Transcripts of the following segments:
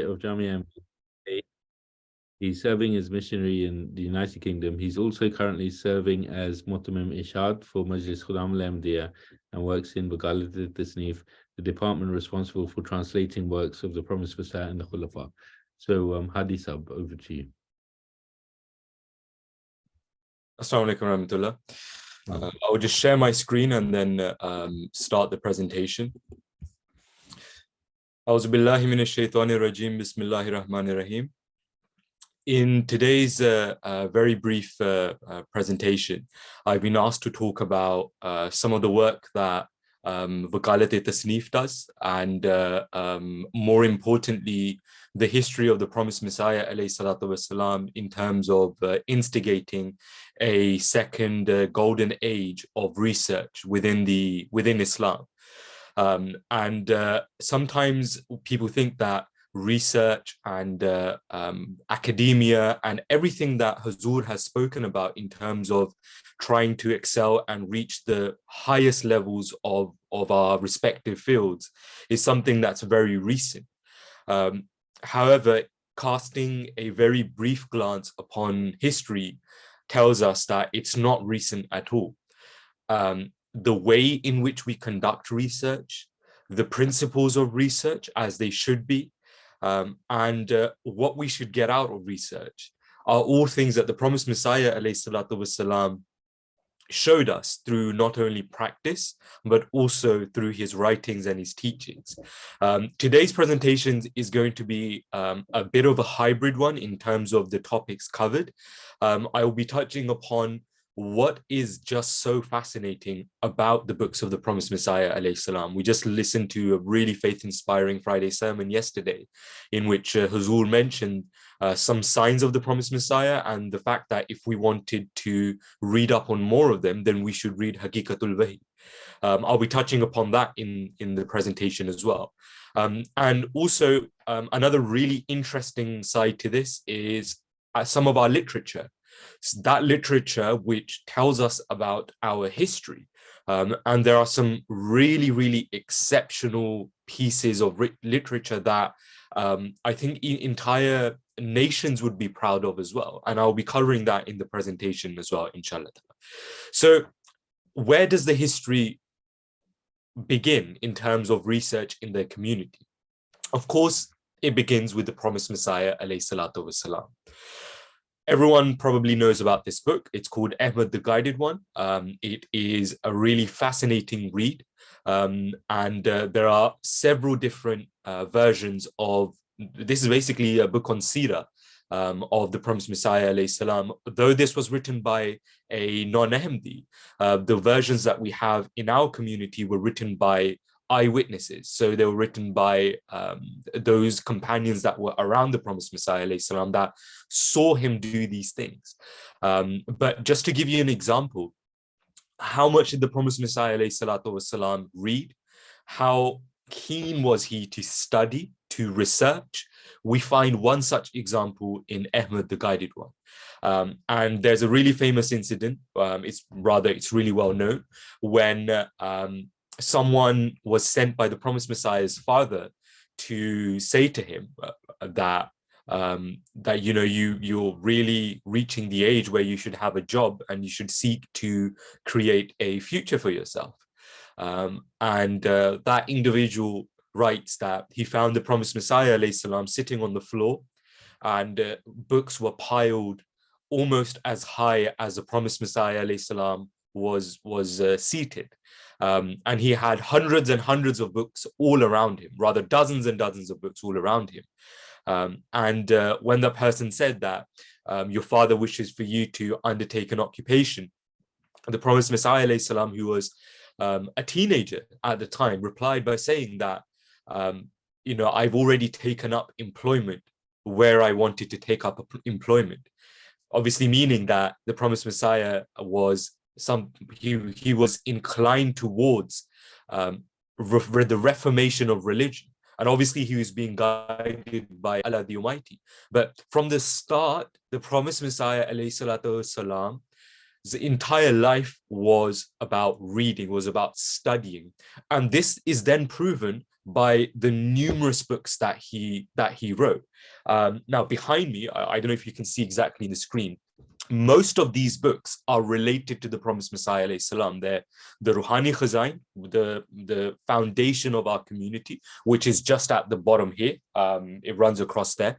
of Jamia. He's serving as missionary in the United Kingdom. He's also currently serving as Muhtamim Ishad for Majlis Khudam al-Ahmadiyya and works in Wakalat al-Tasnif, the department responsible for translating works of the Promised Messiah and the Khulafa. So, Hadi Sahib, over to you. Assalamu alaikum warahmatullah. I will just share my screen and then start the presentation. A'udhu billahi minash shaitanir rajim. Bismillahir rahmanir rahim. In today's very brief presentation, I've been asked to talk about some of the work that Wakalat-e-Tasnif does, and more importantly, the history of the Promised Messiah ﷺ in terms of instigating a second golden age of research within Islam. Sometimes people think that research and academia and everything that Hazur has spoken about in terms of trying to excel and reach the highest levels of our respective fields is something that's very recent. However, casting a very brief glance upon history tells us that it's not recent at all. The way in which we conduct research, the principles of research as they should be, and what we should get out of research are all things that the Promised Messiah ﷺ showed us through not only practice, but also through his writings and his teachings. Today's presentation is going to be a bit of a hybrid one in terms of the topics covered. I will be touching upon what is just so fascinating about the books of the Promised Messiah ﷺ. We just listened to a really faith-inspiring Friday sermon yesterday in which Hazur mentioned some signs of the Promised Messiah and the fact that if we wanted to read up on more of them, then we should read Haqiqatul Wahi. I'll be touching upon that in the presentation as well. And also another really interesting side to this is some of our literature. That literature which tells us about our history. And there are some really, really exceptional pieces of literature that I think entire nations would be proud of as well. And I'll be covering that in the presentation as well, inshallah. So where does the history begin in terms of research in the community? Of course, it begins with the Promised Messiah ﷺ. Everyone probably knows about this book. It's called Ahmad the Guided One. It is a really fascinating read. And there are several different versions of, this is basically a book on Sirah of the Promised Messiah ﷺ. Though this was written by a non-Ahmadi, the versions that we have in our community were written by eyewitnesses. So they were written by those companions that were around the Promised Messiah ﷺ that saw him do these things. But just to give you an example, how much did the Promised Messiah ﷺ read? How keen was he to study, to research? We find one such example in Ahmad the Guided One. And there's a really famous incident, it's really well known, when someone was sent by the Promised Messiah's father to say to him that you're really reaching the age where you should have a job and you should seek to create a future for yourself. And that individual writes that he found the Promised Messiah ﷺ sitting on the floor, and books were piled almost as high as the Promised Messiah ﷺ was seated. And he had hundreds and hundreds of books all around him, rather dozens and dozens of books all around him. And when the person said that your father wishes for you to undertake an occupation, the Promised Messiah ﷺ, who was a teenager at the time, replied by saying that, I've already taken up employment where I wanted to take up employment. Obviously meaning that the Promised Messiah was he was inclined towards the reformation of religion. And obviously he was being guided by Allah the Almighty. But from the start, the Promised Messiah ﷺ's entire life was about reading, was about studying. And this is then proven by the numerous books that he wrote. Now behind me, I don't know if you can see exactly in the screen, most of these books are related to the promised Messiah alayhi salam. They're the Ruhani Khazain, the foundation of our community, which is just at the bottom here. It runs across there.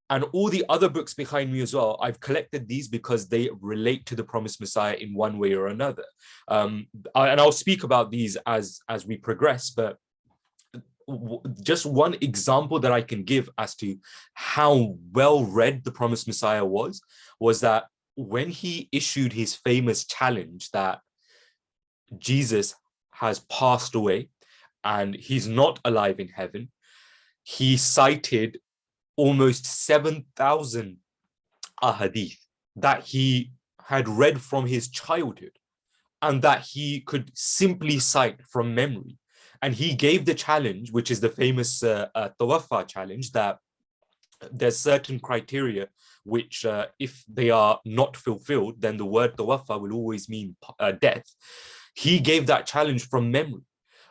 And all the other books behind me as well, I've collected these because they relate to the promised Messiah in one way or another. And I'll speak about these as we progress, but just one example that I can give as to how well read the promised Messiah was that when he issued his famous challenge that Jesus has passed away and he's not alive in heaven, he cited almost 7,000 ahadith that he had read from his childhood and that he could simply cite from memory. And he gave the challenge, which is the famous Tawaffa challenge, that there's certain criteria which if they are not fulfilled, then the word Tawaffa will always mean death. He gave that challenge from memory.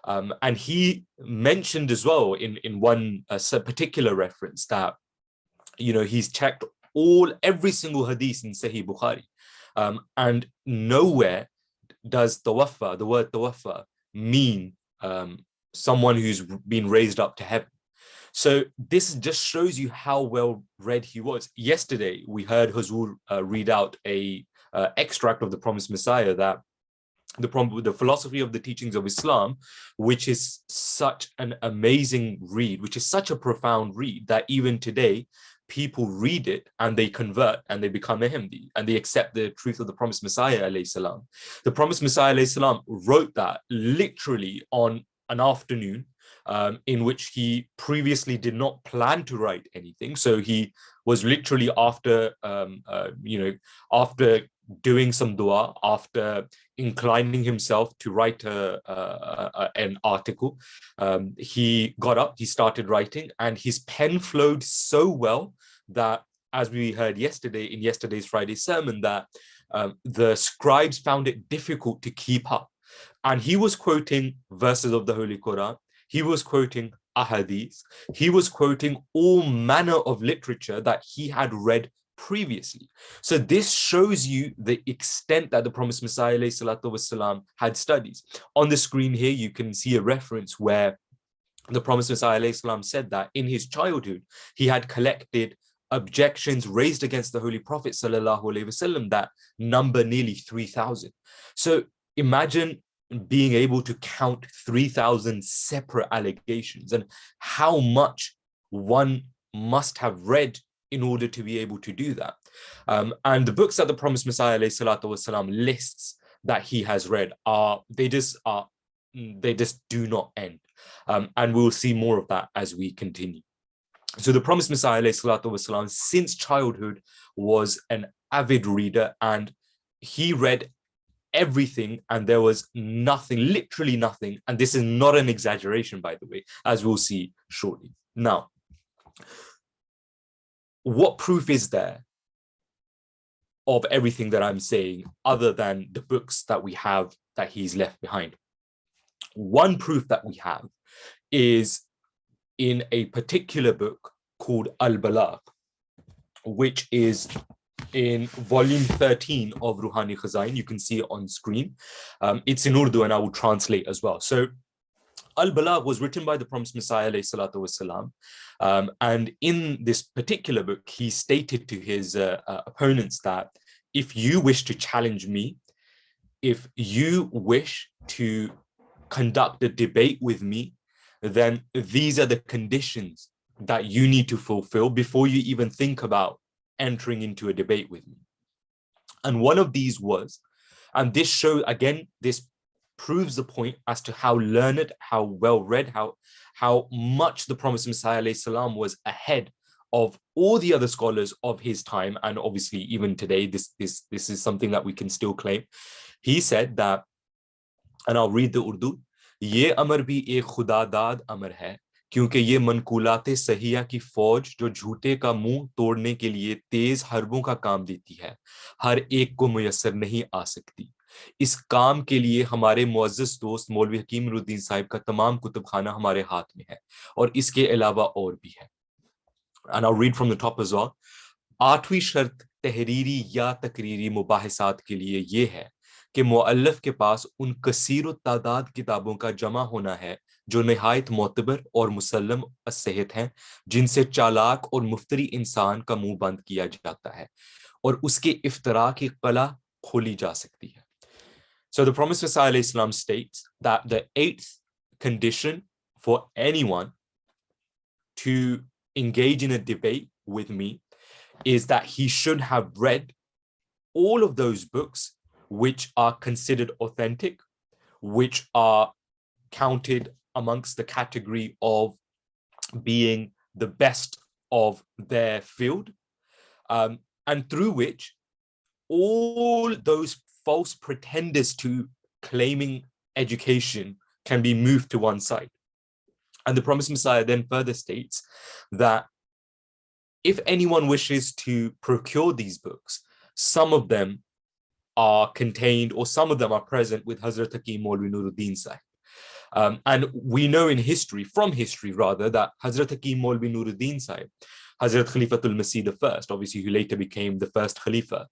And he mentioned as well in one particular reference that, you know, he's checked every single hadith in Sahih Bukhari, and nowhere does Tawaffa, the word Tawaffa, mean someone who's been raised up to heaven. So this just shows you how well read he was. Yesterday, we heard Hazur read out a extract of the Promised Messiah, that the philosophy of the teachings of Islam, which is such an amazing read, which is such a profound read that even today, people read it and they convert and they become Ahmadi and they accept the truth of the Promised Messiah alayhi salam. The Promised Messiah alayhi salam wrote that literally on an afternoon in which he previously did not plan to write anything. So he was literally after doing some dua, after inclining himself to write an article, he got up, he started writing, and his pen flowed so well that, as we heard yesterday in yesterday's Friday sermon, that the scribes found it difficult to keep up. And he was quoting verses of the Holy Quran, he was quoting ahadith, he was quoting all manner of literature that he had read previously. So this shows you the extent that the Promised Messiah ﷺ had studies. On the screen here, you can see a reference where the Promised Messiah ﷺ said that in his childhood, he had collected objections raised against the Holy Prophet ﷺ that number nearly 3,000. So imagine being able to count 3,000 separate allegations and how much one must have read in order to be able to do that. And the books that the Promised Messiah ﷺ lists that he has read they just do not end. And we'll see more of that as we continue. So the Promised Messiah ﷺ since childhood was an avid reader, and he read everything, and there was nothing, literally nothing, and this is not an exaggeration, by the way, as we'll see shortly. Now, what proof is there of everything that I'm saying other than the books that we have that he's left behind? One proof that we have is in a particular book called Al-Balagh, which is in volume 13 of Ruhani Khazain. You can see it on screen. It's in Urdu, and I will translate as well. So Al-Balagh was written by the Promised Messiah ﷺ, and in this particular book, he stated to his opponents that if you wish to challenge me, if you wish to conduct a debate with me, then these are the conditions that you need to fulfill before you even think about entering into a debate with me. And one of these was, and this shows, again, this proves the point as to how learned, how well read, how much the Promised Messiah ﷺ was ahead of all the other scholars of his time, and obviously even today, this is something that we can still claim. He said that, and I'll read the Urdu, "Ye amar bhi ek khuda daad amar hai, क्योंकि ये मनकूलाते सहिया की फौज जो झूठे का मुंह तोड़ने के लिए तेज हरबों का काम देती है, हर एक को मुयस्सर नहीं आ सकती। इस काम के लिए हमारे मुअज़्ज़ज़ दोस्त मौलवी हकीम नूरुद्दीन साहिब का तमाम कुतुब खाना हमारे हाथ में है, और इसके अलावा और भी है. And I'll read from the top as well. 8वीं शर्त तहरीरी या तकरीरी मुबाहिसात के लिए ये है कि मुअल्लिफ के पास उन कसीर तादाद किताबों का जमा होना है जो नहायत मोतबर और मुसल्लम अस्सहत हैं, जिनसे चालाक और मुफ्तरी इंसान का मुंह बंद किया जाता है और उसके इफ्तरा की कला खोली जा सकती है. So the Promised Messiah alayhi salam states that the 8th condition for anyone to engage in a debate with me is that he should have read all of those books which are considered authentic, which are counted amongst the category of being the best of their field, and through which all those false pretenders to claiming education can be moved to one side. And the Promised Messiah then further states that if anyone wishes to procure these books, some of them are contained, or some of them are present with Hazrat Hakim Maulvi Nuruddin Sahib. And we know in history, from history rather, that Hazrat Hakim Maulvi Nuruddin Sahib, Hazrat Khalifatul Masih I, obviously who later became the first Khalifa,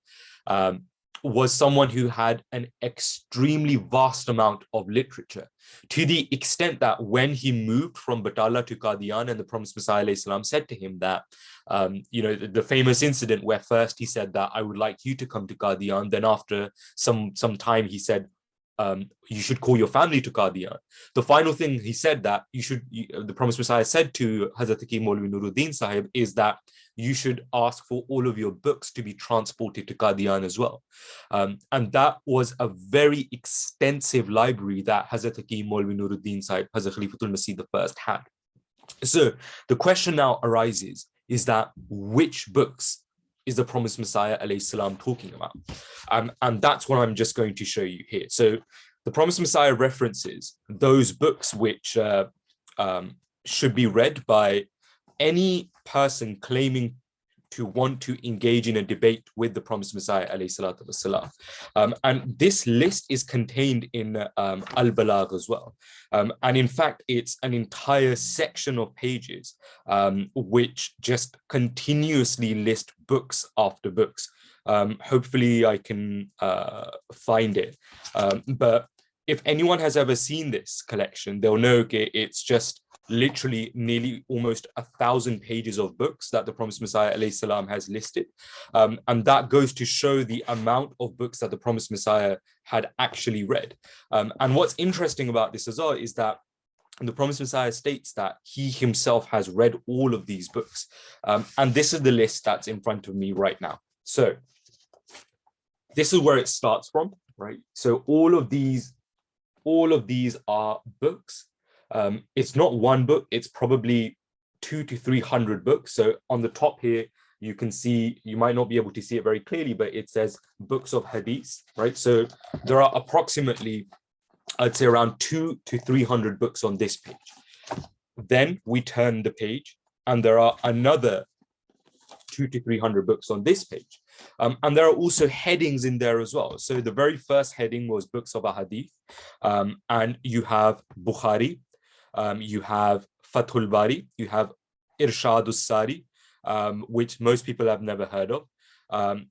was someone who had an extremely vast amount of literature, to the extent that when he moved from Batala to Qadian, and the Promised Messiah alayhi salam said to him that, the famous incident where first he said that I would like you to come to Qadian, then after some time he said, you should call your family to Qadian. The final thing he said that the Promised Messiah said to Hazrat Hakim Maulvi Nuruddin Sahib is that you should ask for all of your books to be transported to Qadian as well. And that was a very extensive library that Hazrat Hakim Maulvi Nuruddin Sahib, Hazrat Khalifatul Masih I had. So the question now arises is that which books is the Promised Messiah alayhi salam talking about? And that's what I'm just going to show you here. So the Promised Messiah references those books which should be read by any person claiming to want to engage in a debate with the Promised Messiah alayhi salatu wasalam. And this list is contained in Al-Balagh as well. And in fact, it's an entire section of pages which just continuously list books after books. Hopefully I can find it. But if anyone has ever seen this collection, they'll know it's just literally nearly almost 1,000 pages of books that the Promised Messiah alayhi salam has listed. And that goes to show the amount of books that the Promised Messiah had actually read. And what's interesting about this as well is that the Promised Messiah states that he himself has read all of these books. And this is the list that's in front of me right now. So this is where it starts from, right? So all of these are books. It's not one book, it's probably 200 to 300 books. So on the top here, you can see, you might not be able to see it very clearly, but it says books of hadith, right? So there are approximately, I'd say around 200 to 300 books on this page. Then we turn the page and there are another 200 to 300 books on this page. And there are also headings in there as well. So the very first heading was books of ahadith. And you have Bukhari, you have Fathul Bari, you have Irshadus Sari, which most people have never heard of.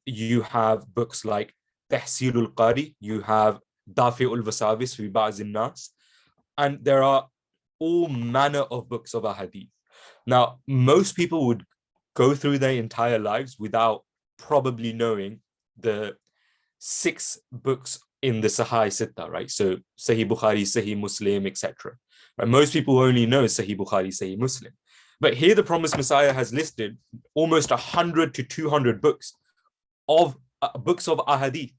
You have books like Tahsilul Qari, you have Dafi'ul Wasavis fi Ba'zin Nas, and there are all manner of books of ahadith. Now, most people would go through their entire lives without probably knowing the 6 books in the Sahih Sitta, right? So Sahih Bukhari, Sahih Muslim, etc. Right? Most people only know Sahih Bukhari, Sahih Muslim. But here the Promised Messiah has listed almost 100 to 200 books of ahadith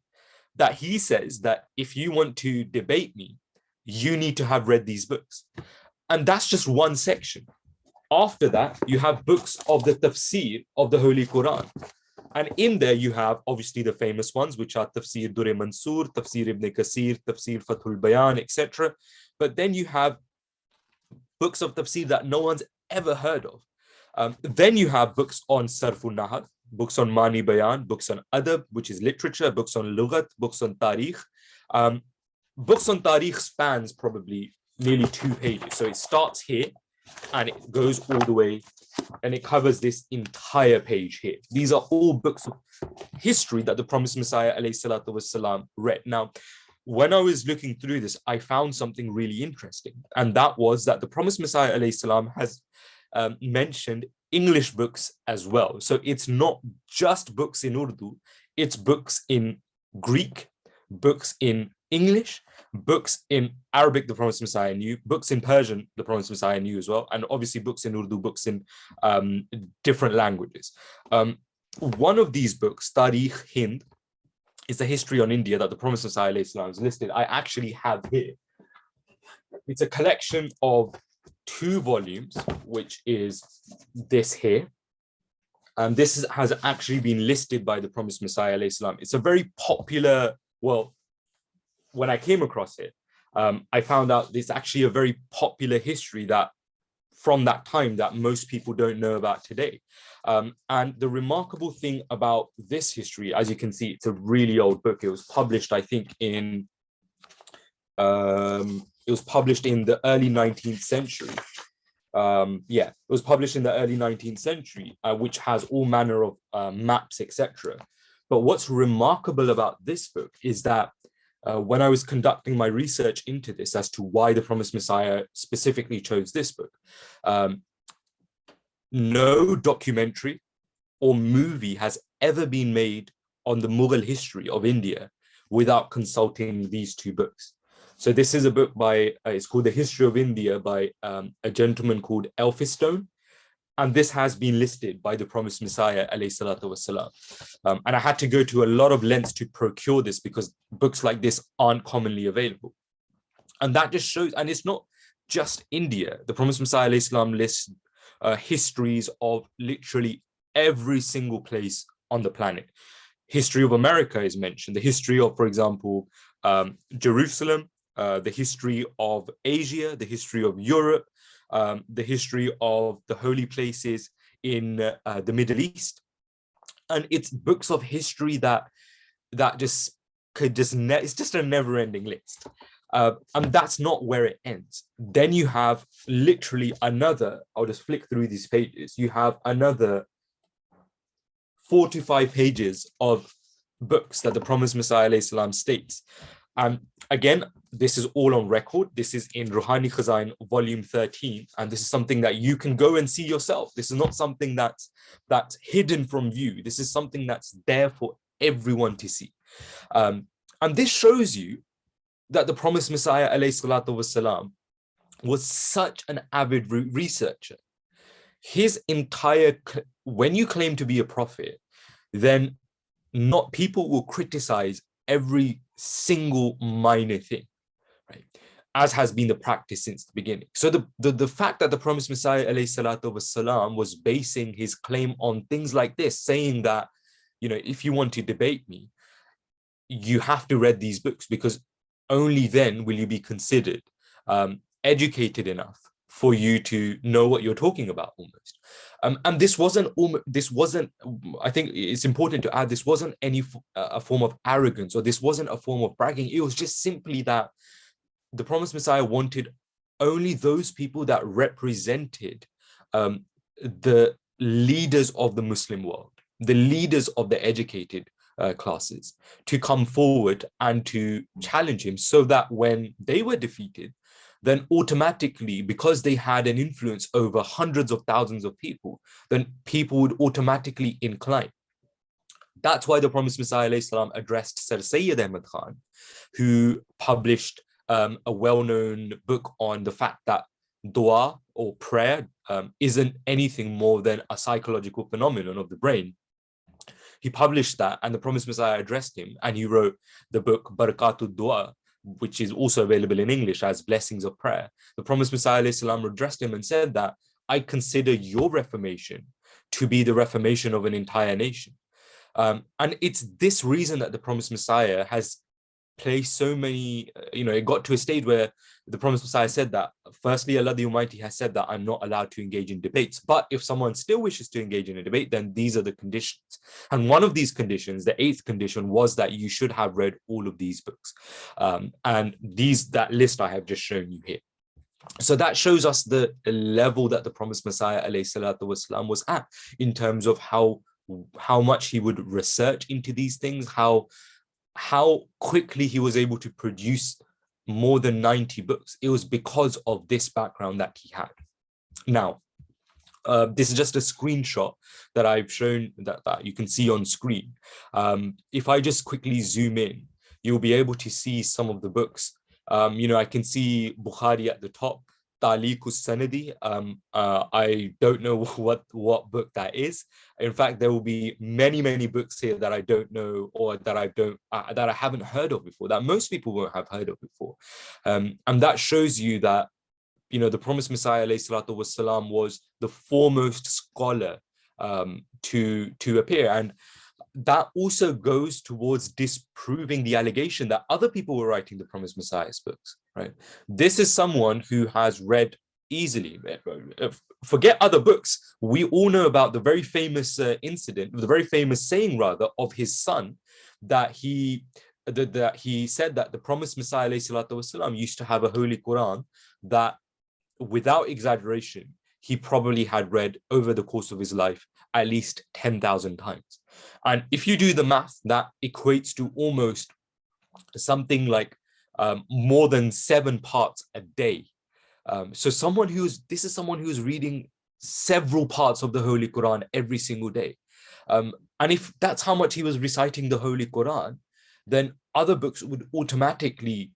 that he says that if you want to debate me, you need to have read these books. And that's just one section. After that, you have books of the tafsir of the Holy Quran. And in there you have obviously the famous ones, which are Tafsir Durr Mansur, Tafsir Ibn Kasir, Tafsir Fathul Bayan, etc. But then you have books of tafsir that no one's ever heard of. Then you have books on Sarful Nahar, books on Mani Bayan, books on Adab, which is literature, books on Lughat, books on Tarikh. Books on Tariq spans probably nearly 2 pages. So it starts here and it goes all the way and it covers this entire page here. These are all books of history that the Promised Messiah ﷺ read. Now, when I was looking through this, I found something really interesting. And that was that the Promised Messiah ﷺ has mentioned English books as well. So it's not just books in Urdu, it's books in Greek, books in English, books in Arabic, the Promised Messiah knew, books in Persian, the Promised Messiah knew as well, and obviously books in Urdu, books in different languages. One of these books, Tariq Hind, is a history on India that the Promised Messiah is listed. I actually have here. It's a collection of 2 volumes, which is this here. And this has actually been listed by the Promised Messiah. It's a very popular, well, when I came across it, I found out it's actually a very popular history that from that time that most people don't know about today. And the remarkable thing about this history, as you can see, it's a really old book. It was published, I think, in the early 19th century. It was published in the early 19th century, which has all manner of maps, etc. But what's remarkable about this book is that when I was conducting my research into this as to why the Promised Messiah specifically chose this book, no documentary or movie has ever been made on the Mughal history of India without consulting these 2 books. So this is a book by, it's called The History of India by a gentleman called Elphinstone. And this has been listed by the Promised Messiah, ﷺ. And I had to go to a lot of lengths to procure this because books like this aren't commonly available. And that just shows, and it's not just India. The Promised Messiah ﷺ lists histories of literally every single place on the planet. History of America is mentioned, the history of, for example, Jerusalem, the history of Asia, the history of Europe, the history of the holy places in the Middle East. And it's books of history that just could just, it's just a never-ending list. And that's not where it ends. Then you have literally another, I'll just flick through these pages, you have another 4 to 5 pages of books that the Promised Messiah ﷺ states. Again, this is all on record. This is in Ruhani Khazain, volume 13. And this is something that you can go and see yourself. This is not something that's hidden from view. This is something that's there for everyone to see. And this shows you that the Promised Messiah ﷺ was such an avid researcher. His entire, when you claim to be a prophet, then not people will criticize every single minor thing, right? As has been the practice since the beginning. So the fact that the Promised Messiah ﷺ was basing his claim on things like this, saying that, you know, if you want to debate me, you have to read these books because only then will you be considered educated enough for you to know what you're talking about almost. And this wasn't, I think it's important to add, this wasn't a form of arrogance, or this wasn't a form of bragging. It was just simply that the Promised Messiah wanted only those people that represented the leaders of the Muslim world, the leaders of the educated classes, to come forward and to challenge him, so that when they were defeated, then automatically, because they had an influence over hundreds of thousands of people, then people would automatically incline. That's why the Promised Messiah ﷺ addressed Sir Sayyid Ahmad Khan, who published a well-known book on the fact that dua or prayer isn't anything more than a psychological phenomenon of the brain. He published that, and the Promised Messiah addressed him, and he wrote the book Barakatud Dua, which is also available in English as Blessings of Prayer. The Promised Messiah ﷺ addressed him and said that, I consider your reformation to be the reformation of an entire nation. And it's this reason that the Promised Messiah has placed so many, it got to a stage where the Promised Messiah said that, firstly, Allah the Almighty has said that I'm not allowed to engage in debates. But if someone still wishes to engage in a debate, then these are the conditions. And one of these conditions, the 8th condition, was that you should have read all of these books. And that list I have just shown you here. So that shows us the level that the Promised Messiah والسلام, was at in terms of how much he would research into these things, how quickly he was able to produce more than 90 books. It was because of this background that he had. Now, this is just a screenshot that I've shown that you can see on screen. If I just quickly zoom in, you'll be able to see some of the books. I can see Bukhari at the top, Taliqus Sanadi. I don't know what book that is. In fact, there will be many books here that I don't know, or that I haven't heard of before, that most people won't have heard of before. And that shows you that, the Promised Messiah والسلام, was the foremost scholar to appear. And that also goes towards disproving the allegation that other people were writing the Promised Messiah's books, right? This is someone who has read easily. Forget other books. We all know about the very famous incident, the very famous saying, rather, of his son, that he said that the Promised Messiah والسلام, used to have a Holy Quran that, without exaggeration, he probably had read over the course of his life at least 10,000 times. And if you do the math, that equates to almost something like more than 7 parts a day. So this is someone who's reading several parts of the Holy Quran every single day. And if that's how much he was reciting the Holy Quran, then other books would automatically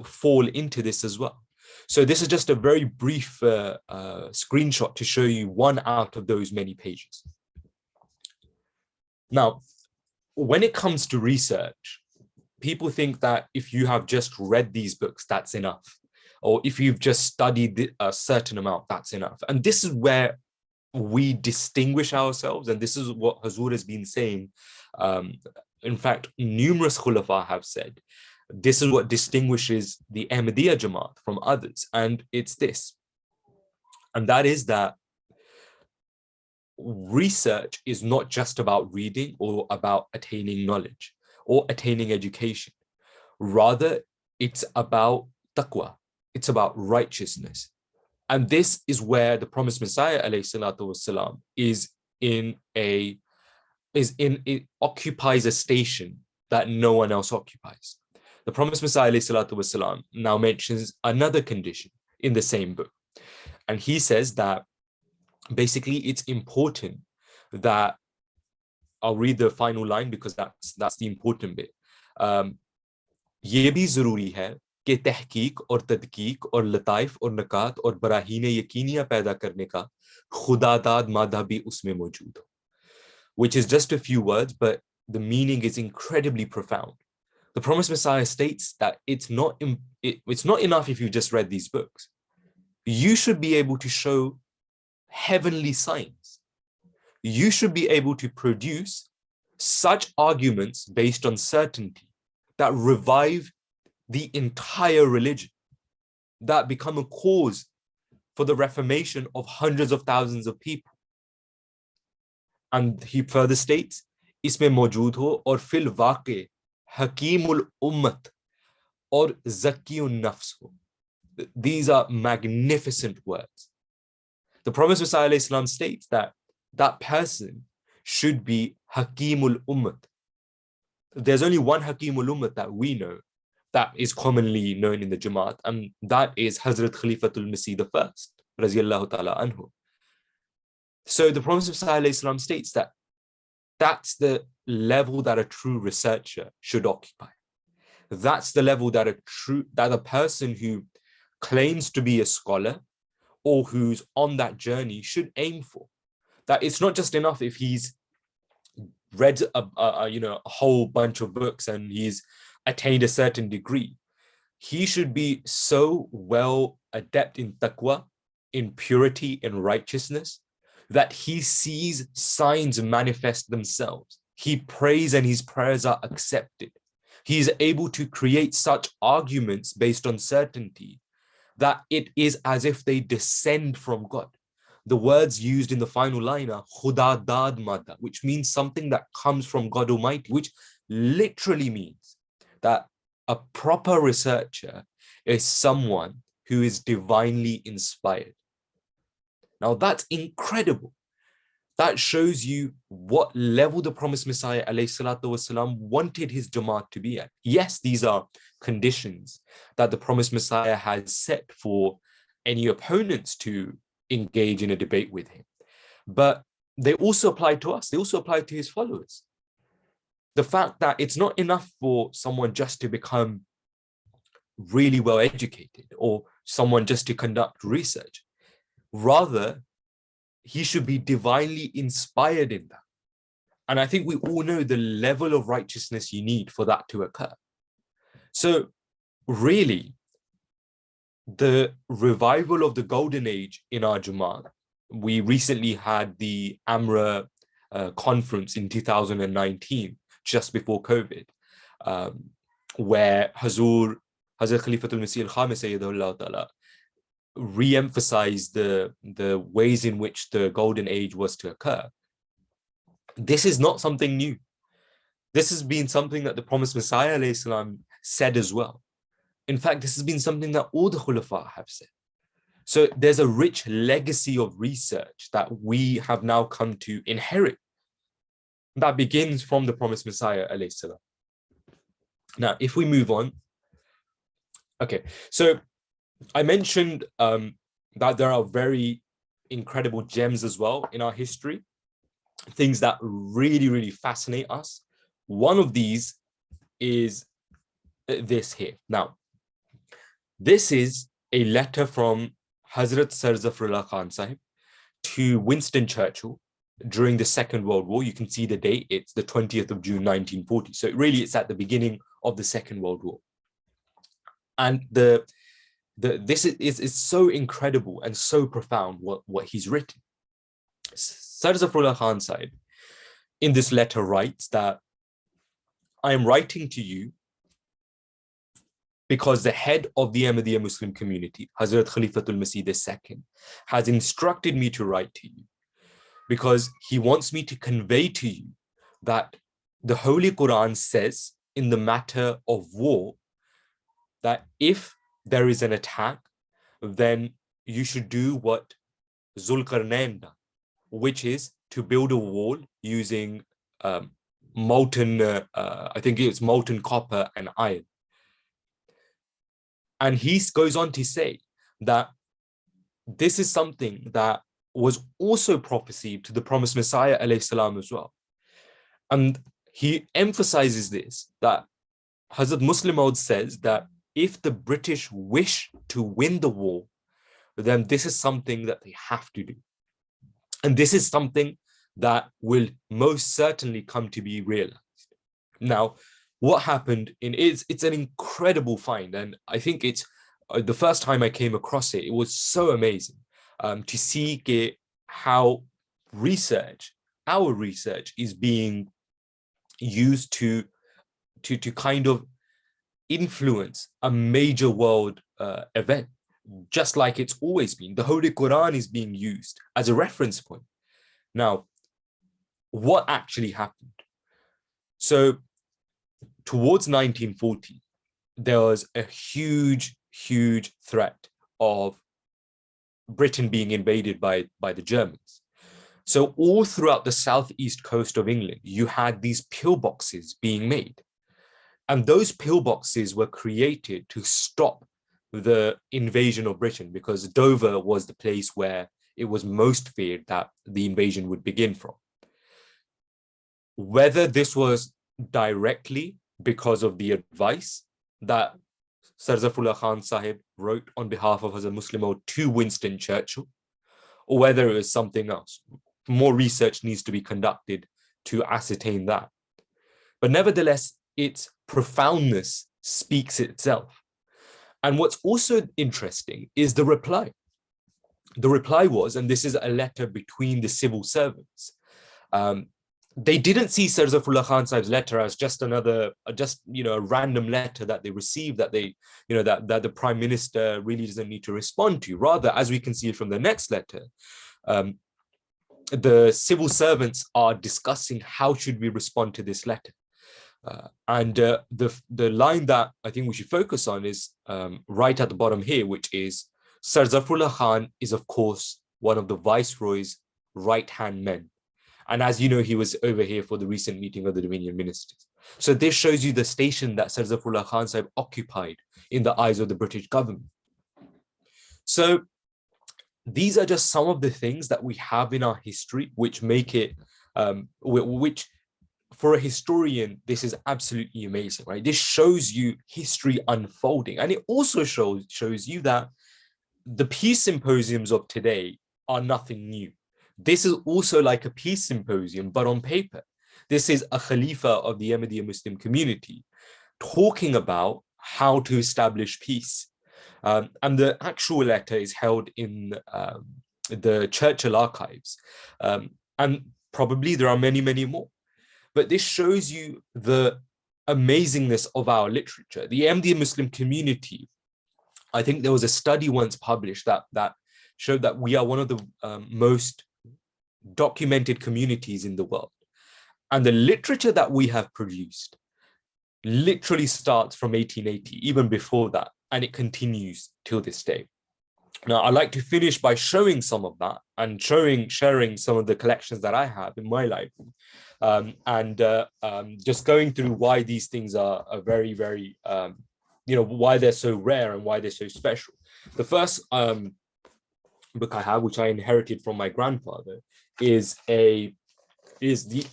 fall into this as well. So this is just a very brief screenshot to show you one out of those many pages. Now, when it comes to research, people think that if you have just read these books, that's enough. Or if you've just studied a certain amount, that's enough. And this is where we distinguish ourselves. And this is what Hazur has been saying. In fact, numerous khulafa have said, this is what distinguishes the Ahmadiyya Jamaat from others. And it's this. And that is that research is not just about reading or about attaining knowledge or attaining education. Rather, it's about taqwa. It's about righteousness. And this is where the Promised Messiah والسلام, it occupies a station that no one else occupies. The Promised Messiah والسلام, now mentions another condition in the same book. And he says that basically it's important that, I'll read the final line because that's the important bit. ये भी ज़रूरी है कि तहकीक और तदकीक और लताइफ और नकात और बराहीन यकीनिया पैदा करने का खुदादाद मादा भी उसमें मौजूद हो. Which is just a few words, but the meaning is incredibly profound. The Promised Messiah states that it's not enough if you just read these books. You should be able to show heavenly signs. You should be able to produce such arguments based on certainty that revive the entire religion, that become a cause for the reformation of hundreds of thousands of people. And he further states, इसमें मौजूद हो और fill वाक़े हकीमुल उम्मत और ज़कीयुन नफ्स हो. These are magnificent words. The Prophet ﷺ states that that person should be Hakimul Ummat. There's only one Hakimul Ummat that we know that is commonly known in the Jamaat, and that is Hazrat Khalifatul Masih I, Raziyallahu Ta'ala Anhu. So the Prophet ﷺ states that that's the level that a true researcher should occupy. That's the level that a person who claims to be a scholar or who's on that journey should aim for. That it's not just enough if he's read a whole bunch of books and he's attained a certain degree. He should be so well adept in taqwa, in purity, in righteousness, that he sees signs manifest themselves. He prays and his prayers are accepted. He is able to create such arguments based on certainty that it is as if they descend from God. The words used in the final line are Khuda Dad Mada, which means something that comes from God Almighty, which literally means that a proper researcher is someone who is divinely inspired. Now that's incredible. That shows you what level the promised Messiah والسلام, wanted his Jamaat to be at. Yes, these are conditions that the promised Messiah has set for any opponents to engage in a debate with him. But they also apply to us. They also apply to his followers. The fact that it's not enough for someone just to become really well educated or someone just to conduct research. Rather, he should be divinely inspired in that. And I think we all know the level of righteousness you need for that to occur. So really, the revival of the golden age in our Jamaat, we recently had the AMRA conference in 2019, just before COVID, where Hazrat Khalifatul Masih al-Khamis Sayyidullah Ta'ala re-emphasized the ways in which the golden age was to occur. This is not something new. This has been something that the promised Messiah ﷺ said as well. In fact, this has been something that all the Khulafa have said. So there's a rich legacy of research that we have now come to inherit that begins from the promised Messiah ﷺ. Now, if we move on, okay, so I mentioned that there are very incredible gems as well in our history, things that really, really fascinate us. One of these is this here. Now, this is a letter from Hazrat Sir Zafrullah Khan Sahib to Winston Churchill during the Second World War. You can see the date, it's the 20th of June, 1940. So really it's at the beginning of the Second World War. And this is so incredible and so profound what he's written. Sir Zafrullah Khan Sahib in this letter writes that, I am writing to you because the head of the Ahmadiyya Muslim Community, Hazrat Khalifatul Masih II, has instructed me to write to you because he wants me to convey to you that the Holy Quran says in the matter of war that if there is an attack, then you should do what Zulqarnain done, which is to build a wall using molten, I think it's molten copper and iron. And he goes on to say that this is something that was also prophesied to the promised Messiah ﷺ as well. And he emphasizes this, that Hazrat Masih Maud says that if the British wish to win the war, then this is something that they have to do. And this is something that will most certainly come to be realized. Now, what happened it's an incredible find. And I think it's the first time I came across it, it was so amazing to see how our research is being used to kind of influence a major world event, just like it's always been. The Holy Quran is being used as a reference point. Now, what actually happened? So towards 1940, there was a huge threat of Britain being invaded by the Germans. So all throughout the southeast coast of England, you had these pillboxes being made. And those pillboxes were created to stop the invasion of Britain, because Dover was the place where it was most feared that the invasion would begin from. Whether this was directly because of the advice that Sir Zafrullah Khan Sahib wrote on behalf of Hazrat Masih Maud to Winston Churchill, or whether it was something else. More research needs to be conducted to ascertain that. But nevertheless, its profoundness speaks itself. And what's also interesting is the reply. The reply was, and this is a letter between the civil servants, they didn't see Sir Zafrullah Khan Sahib's letter as just another, a random letter that they received that they, that the Prime Minister really doesn't need to respond to. Rather, as we can see from the next letter, the civil servants are discussing how should we respond to this letter. The line that I think we should focus on is right at the bottom here, which is Sir Zafrullah Khan is, of course, one of the Viceroy's right-hand men. And as you know, he was over here for the recent meeting of the Dominion ministers. So this shows you the station that Sir Zafrullah Khan Sahib occupied in the eyes of the British government. So these are just some of the things that we have in our history, which make it, which for a historian, this is absolutely amazing, right? This shows you history unfolding. And it also shows you that the peace symposiums of today are nothing new. This is also like a peace symposium, but on paper. This is a Khalifa of the Ahmadiyya Muslim community talking about how to establish peace. And the actual letter is held in the Churchill archives. And probably there are many, many more. But this shows you the amazingness of our literature. The Ahmadiyya Muslim community, I think there was a study once published that showed that we are one of the most documented communities in the world. And the literature that we have produced literally starts from 1880, even before that, and it continues till this day. Now, I'd like to finish by showing some of that and sharing some of the collections that I have in my library, just going through why these things are very, very, why they're so rare and why they're so special. The first book I have, which I inherited from my grandfather, is the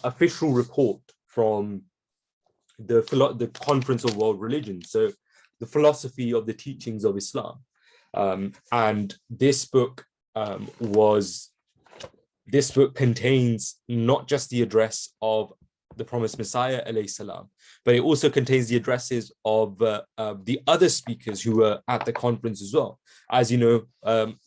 official report from the Conference of World Religions, so the philosophy of the teachings of Islam. And this book contains not just the address of the promised Messiah alayhi salam, but it also contains the addresses of the other speakers who were at the conference as well. As you know,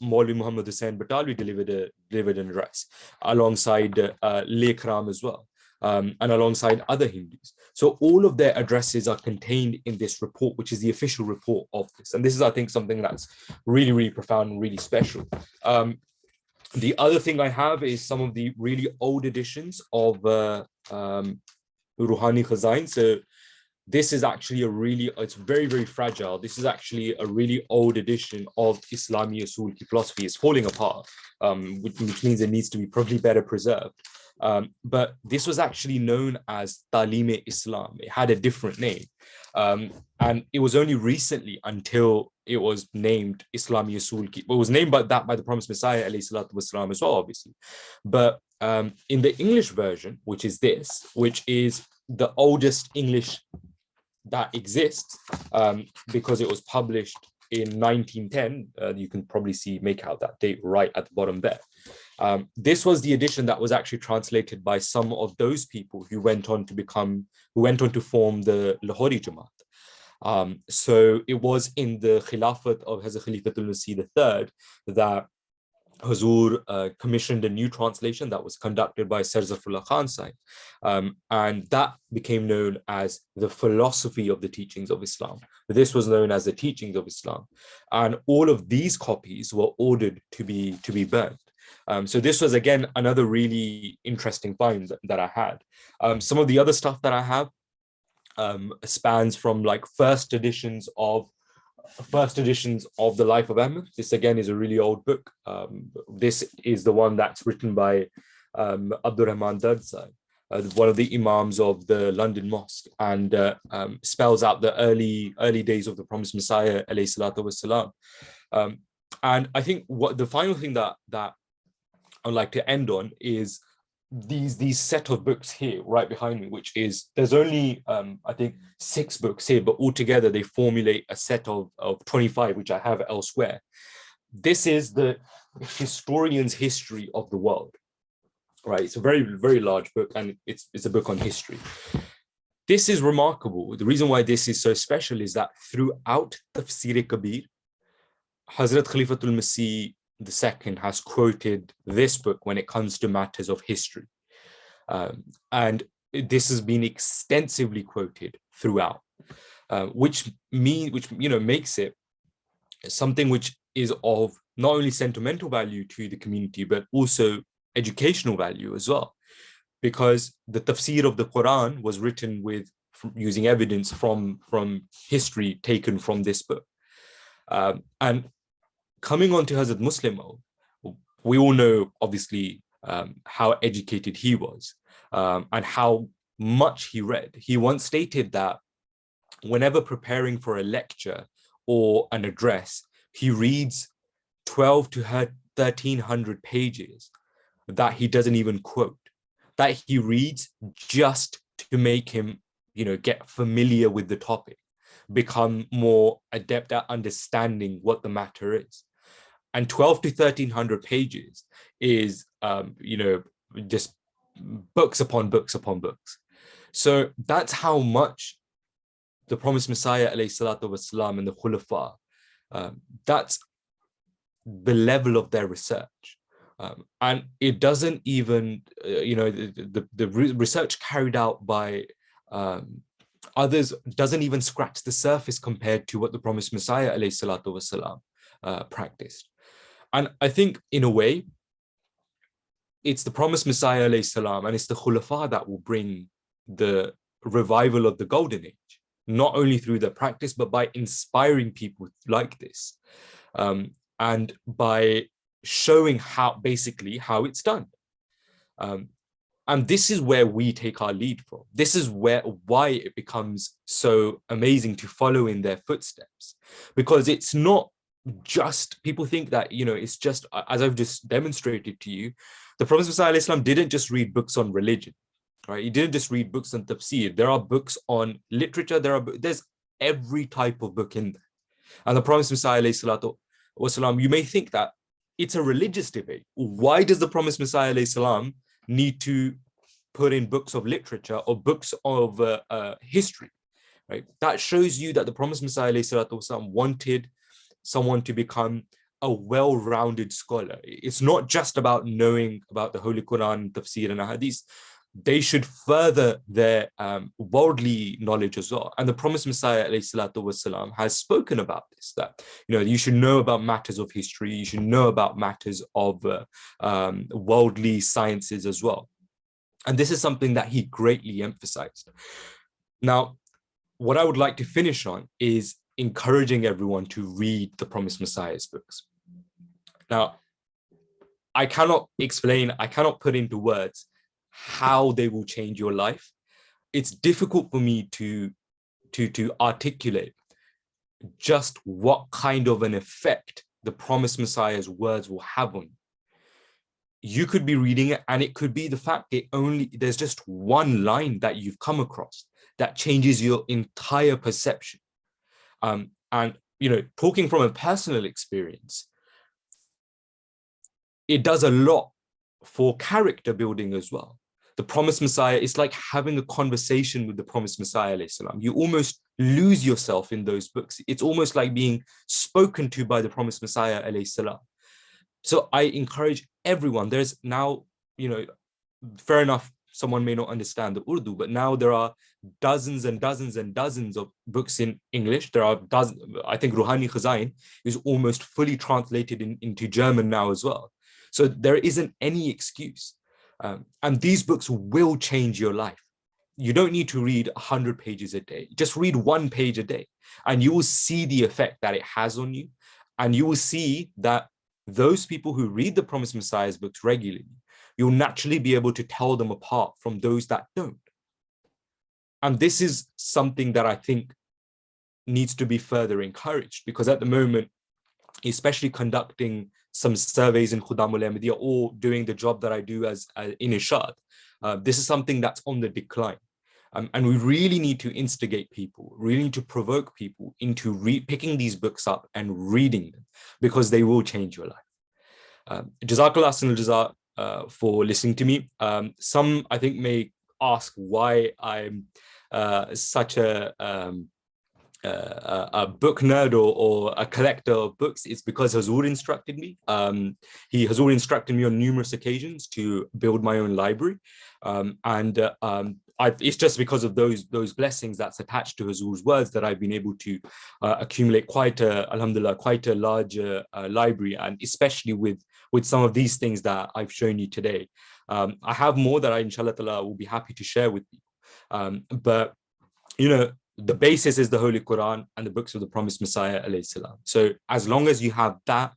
Maulvi Muhammad Hussain Batalwi delivered an address alongside Lekram as well, and alongside other Hindus. So all of their addresses are contained in this report, which is the official report of this. And this is, I think, something that's really, really profound and really special. The other thing I have is some of the really old editions of Ruhani Khazain. So this is actually it's very, very fragile. This is actually a really old edition of Islami Usul ki philosophy. It's falling apart, which means it needs to be probably better preserved. But this was actually known as Talim-e-Islam. It had a different name. And it was only recently until it was named Islami Usul ki. It was named by the promised Messiah alayhi salatu wasalam as well, obviously. But in the English version, which is this, which is the oldest English that exists, because it was published in 1910, you can probably make out that date right at the bottom there. This was the edition that was actually translated by some of those people who went on to form the Lahori Jamaat. So it was in the Khilafat of Hazrat Khalifatul Masih III that Hazur commissioned a new translation that was conducted by Sir Zafrullah Khan Sahib, and that became known as the philosophy of the teachings of Islam. This was known as the teachings of Islam, and all of these copies were ordered to be burnt. So this was, again, another really interesting find that I had. Some of the other stuff that I have spans from like first editions of the Life of Ahmad. This again is a really old book. This is the one that's written by Abdurrahman Dadsai, one of the imams of the London Mosque, and spells out the early days of the promised Messiah alayhi salatu wasalam. And I think what the final thing that I'd like to end on is these set of books here right behind me, which is, there's only I think 6 books here, but altogether they formulate a set of 25, which I have elsewhere. This is the historian's history of the world, right? It's a very, very large book, and it's a book on history. This is remarkable. The reason why this is so special is that throughout Tafsir-e-Kabir, Hazrat Khalifatul Masih II has quoted this book when it comes to matters of history. And this has been extensively quoted throughout, which makes it something which is of not only sentimental value to the community, but also educational value as well, because the tafsir of the Quran was written using evidence from history taken from this book. And coming on to Hazrat Masih Maud, we all know obviously how educated he was, and how much he read. He once stated that whenever preparing for a lecture or an address, he reads 12 to 1300 pages that he doesn't even quote, that he reads just to make him, get familiar with the topic, become more adept at understanding what the matter is. And 12 to 1300 pages is, just books upon books upon books. So that's how much the promised Messiah والسلام, and the Khulafa, that's the level of their research. And it doesn't even, the research carried out by others doesn't even scratch the surface compared to what the promised Messiah والسلام, practiced. And I think in a way, it's the promised Messiah والسلام, and it's the Khulafa that will bring the revival of the golden age, not only through their practice, but by inspiring people like this, and by showing how it's done. And this is where we take our lead from. This is why it becomes so amazing to follow in their footsteps, because it's not just, people think that, it's just, as I've just demonstrated to you, the Prophet Muhammad didn't just read books on religion, right? He didn't just read books on tafsir. There are books on literature. There's every type of book in there. And the Prophet Muhammad, you may think that it's a religious debate. Why does the Prophet Muhammad need to put in books of literature or books of history, right? That shows you that the Prophet Muhammad wanted someone to become a well-rounded scholar. It's not just about knowing about the Holy Quran, tafsir, and hadith. They should further their worldly knowledge as well. And the promised Messiah والسلام, has spoken about this, that you should know about matters of history, you should know about matters of worldly sciences as well. And this is something that he greatly emphasized. Now, what I would like to finish on is encouraging everyone to read the promised Messiah's books. Now, I cannot put into words how they will change your life. It's difficult for me to articulate just what kind of an effect the promised Messiah's words will have on you. You could be reading it, and it could be the fact that there's just one line that you've come across that changes your entire perception. And talking from a personal experience, it does a lot for character building as well. The promised Messiah is like having a conversation with the promised Messiah alayhi salam. You almost lose yourself in those books. It's almost like being spoken to by the promised Messiah alayhi salam. So I encourage everyone. There's now, fair enough, someone may not understand the Urdu, but now there are dozens and dozens and dozens of books in English. There are dozens. I think Ruhani Khazain is almost fully translated into German now as well. So there isn't any excuse. And these books will change your life. You don't need to read 100 pages a day. Just read 1 page a day, and you will see the effect that it has on you. And you will see that those people who read the Promised Messiah's books regularly, you'll naturally be able to tell them apart from those that don't. And this is something that I think needs to be further encouraged, because at the moment, especially conducting some surveys in Khudamul Ahmadiyya or doing the job that I do as in Irshad, this is something that's on the decline. And we really need to instigate people, really need to provoke people into picking these books up and reading them, because they will change your life. Jazakallah Ahsanul Jaza for listening to me. Some, I think, may ask why I'm such a a book nerd or a collector of books, it's because Hazur instructed me. Hazur instructed me on numerous occasions to build my own library, it's just because of those blessings that's attached to Hazur's words that I've been able to accumulate alhamdulillah, quite a large library, and especially with some of these things that I've shown you today. I have more that I, inshallah ta'ala, will be happy to share with you. But, the basis is the Holy Quran and the books of the Promised Messiah, alayhi salam. So as long as you have that,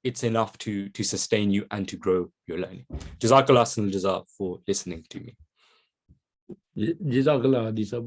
it's enough to sustain you and to grow your learning. Jazakallah jaza for listening to me. Jazakallah Hadi Sahib.